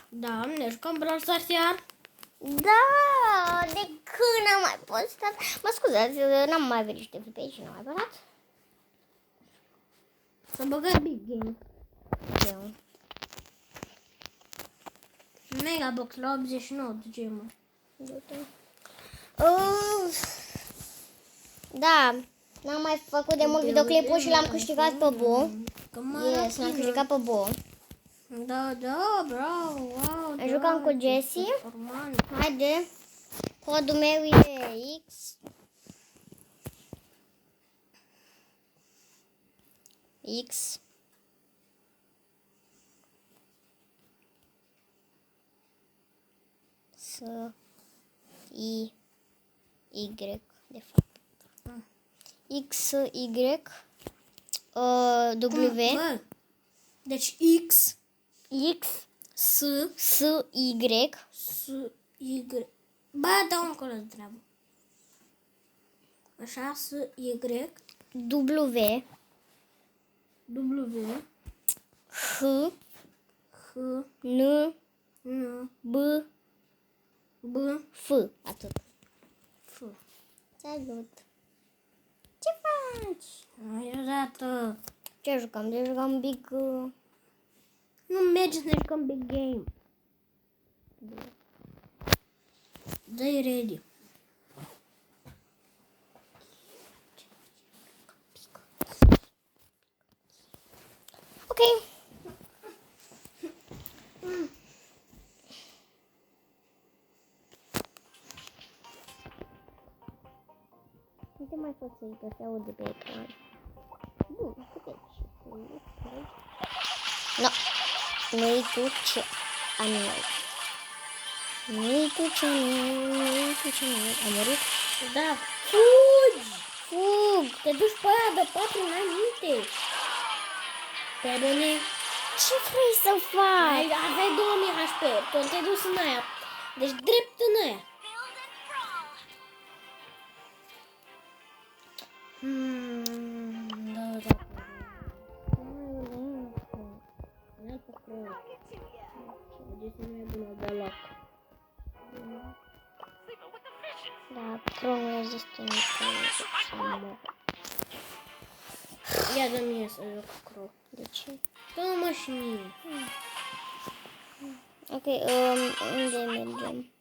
Da, ne jucăm Brawl Stars iar? Da, de când am mai postat? Mă scuzați, n-am mai verificat pe aici, n-am mai postat. Să băgăm Big Game. Eu. Megabox la 89 de gemă. Da, n-am mai făcut de mult videoclipul și l-am câștigat pe Bo. Yes, l-am câștigat pe Bo. Da, bravo, wow. Jucam cu Jessie. Haide. Codul meu e X. X. S. I. Y. De fapt. X. Y. W. Deci X. X. S. S. Y. S. Y. Ba, dau încolo de treabă. Așa, S. Y. W. W. H. H. N. N. B. B. F. Atât. F. Salut. Ce faci? Ai odată. Ce jucăm? De jucăm Big... Nu merge să ne jucăm Big Game. Dă-i ready. Ok. Nu te mai pot să-i că se aude pe ecran. Bun, puteți. No. Nu-i tu ce a noi. Nu-i tu ce a noi. Nu-i tu ce a noi. A murit? Da. Fugi! Fug! Te duci pe aia de 4 înainte. Pe bune. Ce vrei să faci? Aveai 2000 HP. Tu te-ai dus în aia. Deci drept în aia. Da. Da, Pro nu există niciodată să mor. Ia dă mie să joc Crow. De ce? Dă-mă și mie. Ok, unde mergem?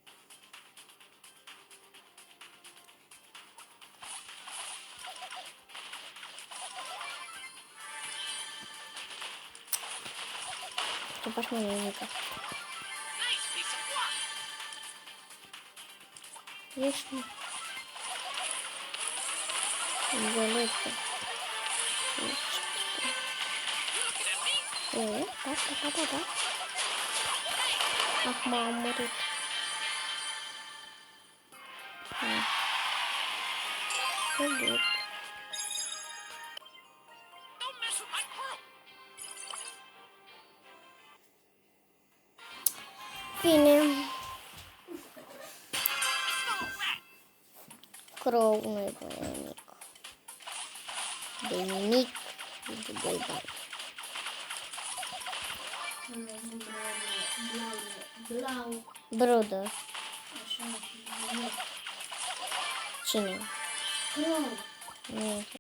Ce faci, mă, nimica? Ești, mă. Înțeletă. Da. Acum am murit. Good. Bine. Crow nu e bun nimic. De nimic. De 2 bani. Blau. Brother. Așa. Cine? Crow. Nu.